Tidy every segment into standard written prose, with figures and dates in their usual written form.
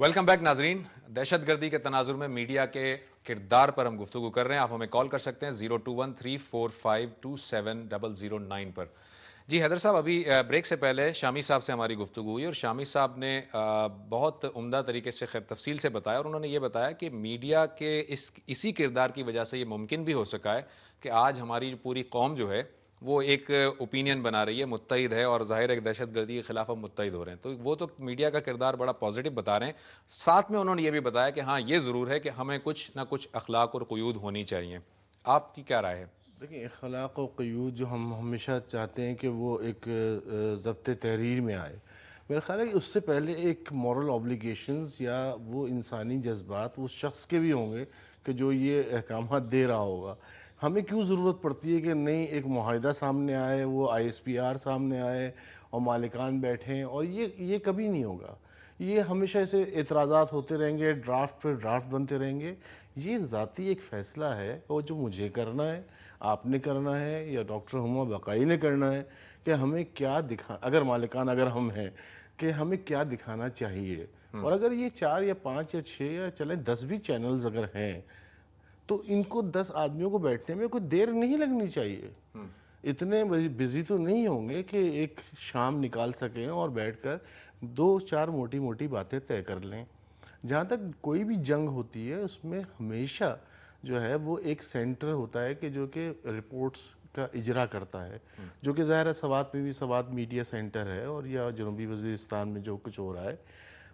Welcome back ناظرین. دہشت گردی کے تناظر میں میڈیا کے کردار پر ہم گفتگو کر رہے ہیں. آپ ہمیں کال کر سکتے ہیں 021345270009 پر. جی حیدر صاحب, ابھی بریک سے پہلے شامی صاحب سے ہماری گفتگو ہوئی اور شامی صاحب نے بہت عمدہ طریقے سے خیر تفصیل سے بتایا, اور انہوں نے یہ بتایا کہ میڈیا کے اسی کردار کی وجہ سے یہ ممکن بھی ہو سکا ہے کہ آج ہماری پوری قوم جو ہے وہ ایک اوپینین بنا رہی ہے, متحد ہے, اور ظاہر ہے کہ دہشت گردی کے خلاف ہم متحد ہو رہے ہیں. تو وہ تو میڈیا کا کردار بڑا پازیٹو بتا رہے ہیں. ساتھ میں انہوں نے یہ بھی بتایا کہ ہاں یہ ضرور ہے کہ ہمیں کچھ نہ کچھ اخلاق اور قیود ہونی چاہیے. آپ کی کیا رائے ہے؟ دیکھیں, اخلاق و قیود جو ہم ہمیشہ چاہتے ہیں کہ وہ ایک ضبط تحریر میں آئے, میرا خیال ہے کہ اس سے پہلے ایک مورل اوبلیگیشنز یا وہ انسانی جذبات اس شخص کے بھی ہوں گے کہ جو یہ احکامات دے رہا ہوگا. ہمیں کیوں ضرورت پڑتی ہے کہ نہیں ایک معاہدہ سامنے آئے, وہ ISPR سامنے آئے اور مالکان بیٹھیں, اور یہ کبھی نہیں ہوگا. یہ ہمیشہ ایسے اعتراضات ہوتے رہیں گے, ڈرافٹ پہ ڈرافٹ بنتے رہیں گے. یہ ذاتی ایک فیصلہ ہے اور جو مجھے کرنا ہے, آپ نے کرنا ہے, یا ڈاکٹر ہما بقائی نے کرنا ہے کہ ہمیں کیا اگر مالکان اگر ہم ہیں کہ ہمیں کیا دکھانا چاہیے. اور اگر یہ 4 یا 5 یا 6 یا چلیں 10 بھی چینلز اگر ہیں تو ان کو 10 آدمیوں کو بیٹھنے میں کوئی دیر نہیں لگنی چاہیے. اتنے بزی تو نہیں ہوں گے کہ ایک شام نکال سکیں اور بیٹھ کر 2-4 موٹی موٹی باتیں طے کر لیں. جہاں تک کوئی بھی جنگ ہوتی ہے اس میں ہمیشہ جو ہے وہ ایک سینٹر ہوتا ہے کہ جو کہ رپورٹس کا اجرا کرتا ہے, جو کہ ظاہر ہے سوات میں بھی سوات میڈیا سینٹر ہے, اور یا جنوبی وزیرستان میں جو کچھ ہو رہا ہے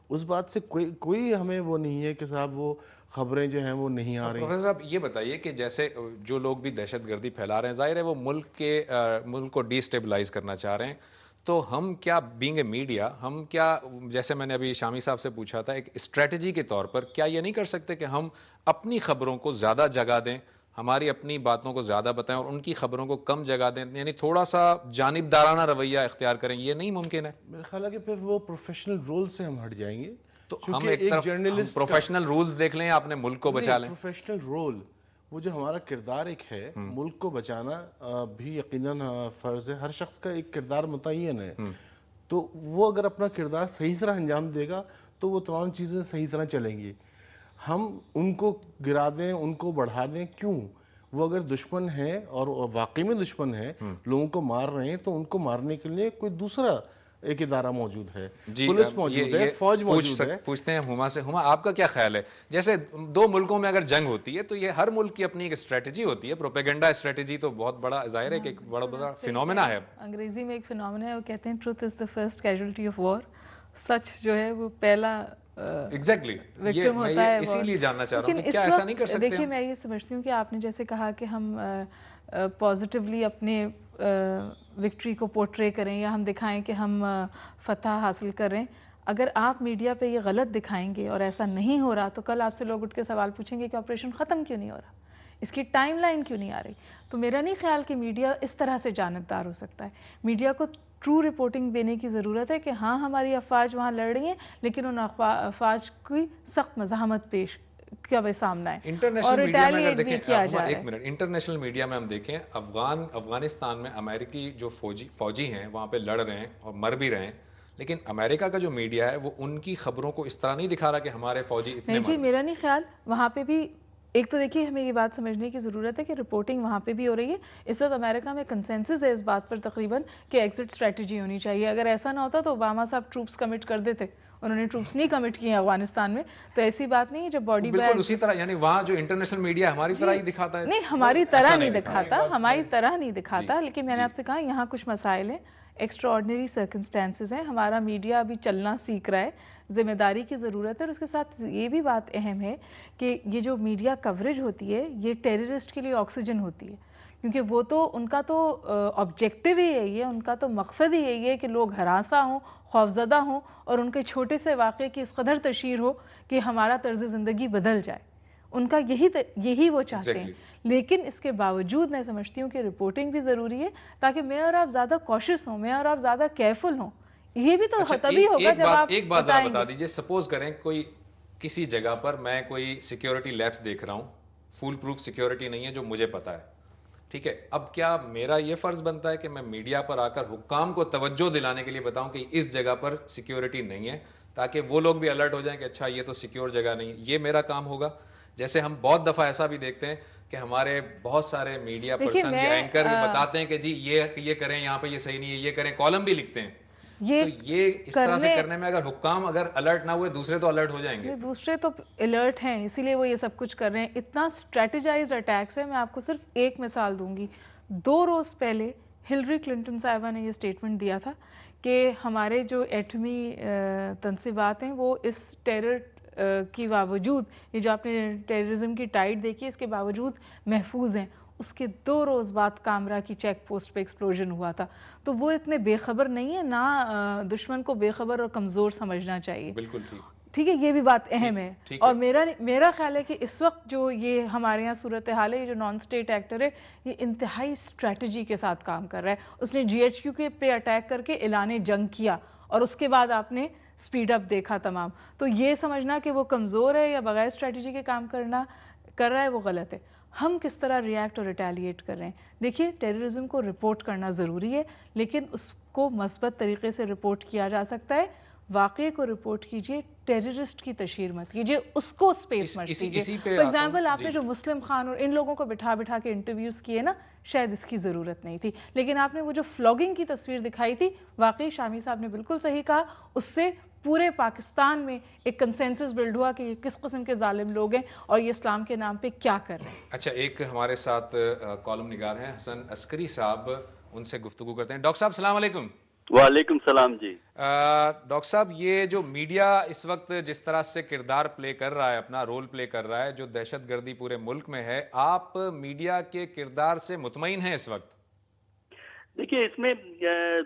اس بات سے کوئی ہمیں وہ نہیں ہے کہ صاحب وہ خبریں جو ہیں وہ نہیں آ رہی. پروفیسر صاحب یہ بتائیے کہ جیسے جو لوگ بھی دہشت گردی پھیلا رہے ہیں, ظاہر ہے وہ ملک کو ڈی اسٹیبلائز کرنا چاہ رہے ہیں, تو ہم کیا بینگ اے میڈیا ہم کیا, جیسے میں نے ابھی شامی صاحب سے پوچھا تھا, ایک اسٹریٹجی کے طور پر کیا یہ نہیں کر سکتے کہ ہم اپنی خبروں کو زیادہ جگہ دیں, ہماری اپنی باتوں کو زیادہ بتائیں اور ان کی خبروں کو کم جگہ دیں, یعنی تھوڑا سا جانبدارانہ رویہ اختیار کریں؟ یہ نہیں ممکن ہے؟ میرا خیال ہے کہ پھر وہ پروفیشنل رول سے ہم ہٹ جائیں گے. تو ہم چونکہ ایک طرف جرنلسٹ پروفیشنل رولز دیکھ لیں, آپ نے ملک کو بچا لیں. پروفیشنل رول وہ جو ہمارا کردار ایک ہے, ملک کو بچانا بھی یقیناً فرض ہے. ہر شخص کا ایک کردار متعین ہے, تو وہ اگر اپنا کردار صحیح طرح انجام دے گا تو وہ تمام چیزیں صحیح طرح چلیں گی. ہم ان کو گرا دیں, ان کو بڑھا دیں, کیوں؟ وہ اگر دشمن ہیں اور واقعی میں دشمن ہیں, لوگوں کو مار رہے ہیں, تو ان کو مارنے کے لیے کوئی دوسرا ایک ادارہ موجود ہے, پولیس موجود ہے, فوج موجود ہے. پوچھتے ہیں ہما سے. ہما, آپ کا کیا خیال ہے, جیسے 2 ملکوں میں اگر جنگ ہوتی ہے تو یہ ہر ملک کی اپنی ایک اسٹریٹجی ہوتی ہے, پروپیگنڈا اسٹریٹجی تو بہت بڑا ظاہر ہے کہ ایک بڑا فینومینا ہے. انگریزی میں ایک فینومینا ہے, وہ کہتے ہیں truth is the first casualty of war. سچ جو ہے وہ پہلا ایگزیکٹلی وکٹم ہوتا ہے. اسی لیے جاننا چاہ رہا ہوں کہ کیا ایسا نہیں کر سکتے؟ دیکھیے میں یہ سمجھتی ہوں کہ آپ نے جیسے کہا کہ ہم پازیٹیولی اپنے وکٹری کو پورٹرے کریں یا ہم دکھائیں کہ ہم فتح حاصل کریں. اگر آپ میڈیا پہ یہ غلط دکھائیں گے اور ایسا نہیں ہو رہا تو کل آپ سے لوگ اٹھ کے سوال پوچھیں گے کہ آپریشن ختم کیوں نہیں ہو رہا, اس کی ٹائم لائن کیوں نہیں آ رہی. تو میرا نہیں خیال کہ میڈیا اس طرح سے جانبدار ہو سکتا ہے. میڈیا کو ٹرو رپورٹنگ دینے کی ضرورت ہے کہ ہاں ہماری افواج وہاں لڑ رہی ہیں, لیکن ان افواج کی سخت مزاحمت پیش کا بھی سامنا ہے اور ریٹیلیٹ بھی کیا جا رہا ہے. ایک منٹ, انٹرنیشنل میڈیا میں ہم دیکھیں, افغانستان میں امریکی جو فوجی ہیں وہاں پہ لڑ رہے ہیں اور مر بھی رہے ہیں, لیکن امریکہ کا جو میڈیا ہے وہ ان کی خبروں کو اس طرح نہیں دکھا رہا کہ ہمارے فوجی اتنے نہیں جی, میرا نہیں خیال. وہاں پہ بھی ایک تو دیکھیے ہمیں یہ بات سمجھنے کی ضرورت ہے کہ رپورٹنگ وہاں پہ بھی ہو رہی ہے. اس وقت امریکہ میں کنسنسس ہے اس بات پر تقریباً کہ ایگزٹ اسٹریٹجی ہونی چاہیے. اگر ایسا نہ ہوتا تو اوباما صاحب ٹروپس کمٹ کر دیتے, انہوں نے ٹروپس نہیں کمٹ کیے افغانستان میں. تو ایسی بات نہیں ہے جب باڈی بالکل اسی طرح, یعنی وہاں جو انٹرنیشنل میڈیا ہماری طرح ہی دکھاتا ہے. نہیں, ہماری طرح نہیں دکھاتا, ہماری طرح نہیں دکھاتا, لیکن میں نے آپ سے کہا یہاں کچھ مسائل ہیں, ایکسٹرا آرڈنری سرکمسٹانسز ہیں. ہمارا میڈیا ابھی چلنا سیکھ رہا ہے, ذمہ داری کی ضرورت ہے. اور اس کے ساتھ یہ بھی بات اہم ہے کہ یہ جو میڈیا کوریج ہوتی ہے یہ ٹیررسٹ کے لیے آکسیجن ہوتی ہے, کیونکہ وہ تو ان کا تو آبجیکٹو ہی یہی ہے, ان کا تو مقصد ہی یہی ہے کہ لوگ ہراساں ہوں, خوفزدہ ہوں, اور ان کے چھوٹے سے واقعے کی اس قدر تشہیر ہو کہ ہمارا طرز زندگی بدل جائے. ان کا یہی وہ چاہتے ہیں. لیکن اس کے باوجود میں سمجھتی ہوں کہ رپورٹنگ بھی ضروری ہے تاکہ میں اور آپ زیادہ کوشش ہوں, میں اور آپ زیادہ کیئرفل ہوں. یہ بھی تو تبھی ہوگا جب آپ ایک بات ذرا بتا دیجئے, سپوز کریں کوئی کسی جگہ پر میں کوئی سیکیورٹی لیپس دیکھ رہا ہوں, فول پروف سیکیورٹی نہیں ہے جو مجھے پتا ہے, ٹھیک ہے, اب کیا میرا یہ فرض بنتا ہے کہ میں میڈیا پر آ کر حکام کو توجہ دلانے کے لیے بتاؤں کہ اس جگہ پر سیکیورٹی نہیں ہے تاکہ وہ لوگ بھی الرٹ ہو جائیں کہ اچھا یہ تو سیکیور جگہ نہیں. یہ میرا کام ہوگا. جیسے ہم بہت دفعہ ایسا بھی دیکھتے ہیں کہ ہمارے بہت سارے میڈیا پرسن یا اینکر بتاتے ہیں کہ جی یہ کریں, یہاں پہ یہ صحیح نہیں ہے, یہ کریں, کالم بھی لکھتے ہیں. تو یہ اس طرح سے کرنے میں اگر حکام اگر الرٹ نہ ہوئے, دوسرے تو الرٹ ہو جائیں گے. دوسرے تو الرٹ ہیں, اسی لیے وہ یہ سب کچھ کر رہے ہیں. اتنا اسٹریٹجائزڈ اٹیکس ہے. میں آپ کو صرف ایک مثال دوں گی. 2 روز پہلے ہلری کلنٹن صاحبہ نے یہ اسٹیٹمنٹ دیا تھا کہ ہمارے جو ایٹمی تنصیبات ہیں وہ اس ٹیرر کی باوجود, یہ جو آپ نے ٹیررزم کی ٹائیڈ دیکھی اس کے باوجود محفوظ ہیں. اس کے 2 روز بعد کامرا کی چیک پوسٹ پہ ایکسپلوژن ہوا تھا. تو وہ اتنے بے خبر نہیں ہے, نہ دشمن کو بے خبر اور کمزور سمجھنا چاہیے. بالکل ٹھیک ہے, یہ بھی بات اہم ہے. اور میرا خیال ہے کہ اس وقت جو یہ ہمارے ہاں صورتحال ہے, یہ جو نان اسٹیٹ ایکٹر ہے یہ انتہائی اسٹریٹجی کے ساتھ کام کر رہا ہے. اس نے جی ایچ کیو کے پہ اٹیک کر کے اعلان جنگ کیا اور اس کے بعد آپ نے سپیڈ اپ دیکھا تمام. تو یہ سمجھنا کہ وہ کمزور ہے یا بغیر اسٹریٹجی کے کام کر رہا ہے وہ غلط ہے. ہم کس طرح ریئیکٹ اور ریٹیلیٹ کر رہے ہیں. دیکھیے ٹیررزم کو رپورٹ کرنا ضروری ہے, لیکن اس کو مثبت طریقے سے رپورٹ کیا جا سکتا ہے. واقعے کو رپورٹ کیجئے, ٹیررسٹ کی تشہیر مت کیجئے, اس کو سپیس مت دیجئے. فار ایگزامپل آپ نے جو مسلم خان اور ان لوگوں کو بٹھا کے انٹرویوز کیے نا, شاید اس کی ضرورت نہیں تھی. لیکن آپ نے وہ جو فلاگنگ کی تصویر دکھائی تھی, واقعی شامی صاحب نے بالکل صحیح کہا, اس سے پورے پاکستان میں ایک کنسنسس بلڈ ہوا کہ یہ کس قسم کے ظالم لوگ ہیں اور یہ اسلام کے نام پہ کیا کر رہے ہیں. اچھا, ایک ہمارے ساتھ کالم نگار ہیں حسن عسکری صاحب, ان سے گفتگو کرتے ہیں. ڈاکٹر صاحب السلام علیکم. وعلیکم السلام جی. ڈاکٹر صاحب, یہ جو میڈیا اس وقت جس طرح سے کردار پلے کر رہا ہے, اپنا رول پلے کر رہا ہے, جو دہشت گردی پورے ملک میں ہے, آپ میڈیا کے کردار سے مطمئن ہیں اس وقت؟ دیکھیے, اس میں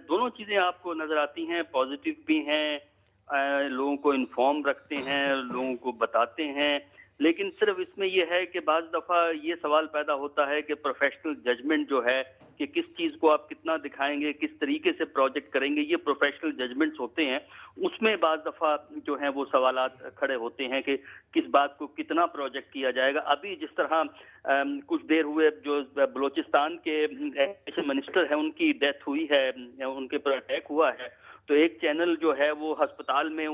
دونوں چیزیں آپ کو نظر آتی ہیں. پازیٹیو بھی ہیں, لوگوں کو انفارم رکھتے ہیں, لوگوں کو بتاتے ہیں. لیکن صرف اس میں یہ ہے کہ بعض دفعہ یہ سوال پیدا ہوتا ہے کہ پروفیشنل ججمنٹ جو ہے کہ کس چیز کو آپ کتنا دکھائیں گے, کس طریقے سے پروجیکٹ کریں گے, یہ پروفیشنل ججمنٹس ہوتے ہیں. اس میں بعض دفعہ جو ہیں وہ سوالات کھڑے ہوتے ہیں کہ کس بات کو کتنا پروجیکٹ کیا جائے گا. ابھی جس طرح کچھ دیر ہوئے جو بلوچستان کے ایجوکیشن منسٹر ہیں ان کی ڈیتھ ہوئی ہے, ان کے پر اٹیک ہوا ہے, تو ایک چینل جو ہے وہ ہسپتال میں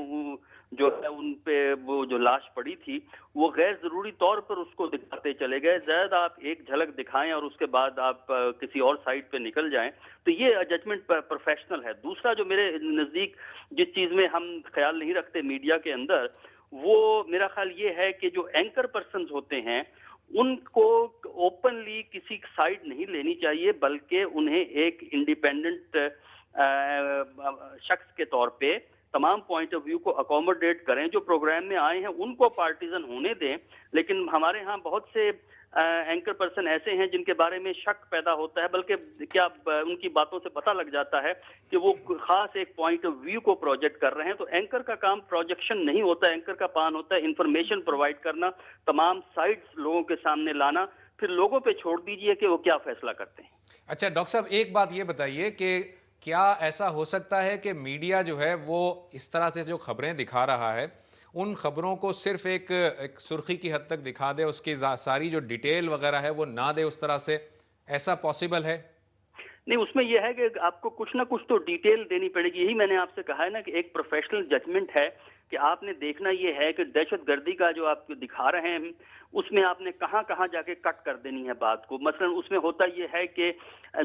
جو ہے ان پہ وہ جو لاش پڑی تھی وہ غیر ضروری طور پر اس کو دکھاتے چلے گئے. زیادہ آپ ایک جھلک دکھائیں اور اس کے بعد آپ کسی اور سائٹ پہ نکل جائیں, تو یہ ججمنٹ پروفیشنل ہے. دوسرا جو میرے نزدیک جس چیز میں ہم خیال نہیں رکھتے میڈیا کے اندر, وہ میرا خیال یہ ہے کہ جو اینکر پرسنز ہوتے ہیں ان کو اوپنلی کسی سائڈ نہیں لینی چاہیے, بلکہ انہیں ایک انڈیپینڈنٹ شخص کے طور پہ تمام پوائنٹ آف ویو کو اکوموڈیٹ کریں. جو پروگرام میں آئے ہیں ان کو پارٹیزن ہونے دیں, لیکن ہمارے ہاں بہت سے اینکر پرسن ایسے ہیں جن کے بارے میں شک پیدا ہوتا ہے, بلکہ کیا ان کی باتوں سے پتہ لگ جاتا ہے کہ وہ خاص ایک پوائنٹ آف ویو کو پروجیکٹ کر رہے ہیں. تو اینکر کا کام پروجیکشن نہیں ہوتا, اینکر کا پان ہوتا ہے انفارمیشن پرووائڈ کرنا, تمام سائٹس لوگوں کے سامنے لانا, پھر لوگوں پہ چھوڑ دیجئے کہ وہ کیا فیصلہ کرتے ہیں. اچھا ڈاکٹر صاحب, ایک بات یہ بتائیے کہ کیا ایسا ہو سکتا ہے کہ میڈیا جو ہے وہ اس طرح سے جو خبریں دکھا رہا ہے ان خبروں کو صرف ایک سرخی کی حد تک دکھا دے, اس کی ساری جو ڈیٹیل وغیرہ ہے وہ نہ دے اس طرح سے, ایسا پاسبل ہے؟ نہیں, اس میں یہ ہے کہ آپ کو کچھ نہ کچھ تو ڈیٹیل دینی پڑے گی. یہی میں نے آپ سے کہا ہے نا کہ ایک پروفیشنل ججمنٹ ہے کہ آپ نے دیکھنا یہ ہے کہ دہشت گردی کا جو آپ دکھا رہے ہیں اس میں آپ نے کہاں کہاں جا کے کٹ کر دینی ہے بات کو. مثلا اس میں ہوتا یہ ہے کہ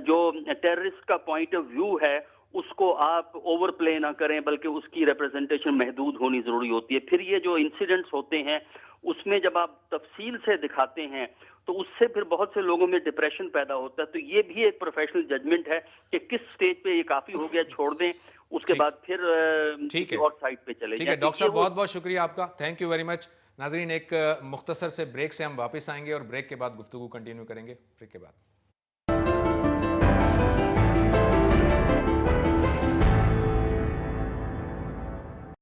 جو ٹیررسٹ کا پوائنٹ آف ویو ہے اس کو آپ اوور پلے نہ کریں, بلکہ اس کی ریپرزنٹیشن محدود ہونی ضروری ہوتی ہے. پھر یہ جو انسیڈنٹس ہوتے ہیں اس میں جب آپ تفصیل سے دکھاتے ہیں تو اس سے پھر بہت سے لوگوں میں ڈپریشن پیدا ہوتا ہے. تو یہ بھی ایک پروفیشنل ججمنٹ ہے کہ کس سٹیج پہ یہ کافی ہو گیا, چھوڑ دیں, اس کے بعد پھر کسی اور سائٹ پہ چلے جائیں. ڈاکٹر صاحب بہت بہت شکریہ آپ کا, تھینک یو ویری مچ. ناظرین, ایک مختصر سے بریک سے ہم واپس آئیں گے اور بریک کے بعد گفتگو کنٹینیو کریں گے. بریک کے بعد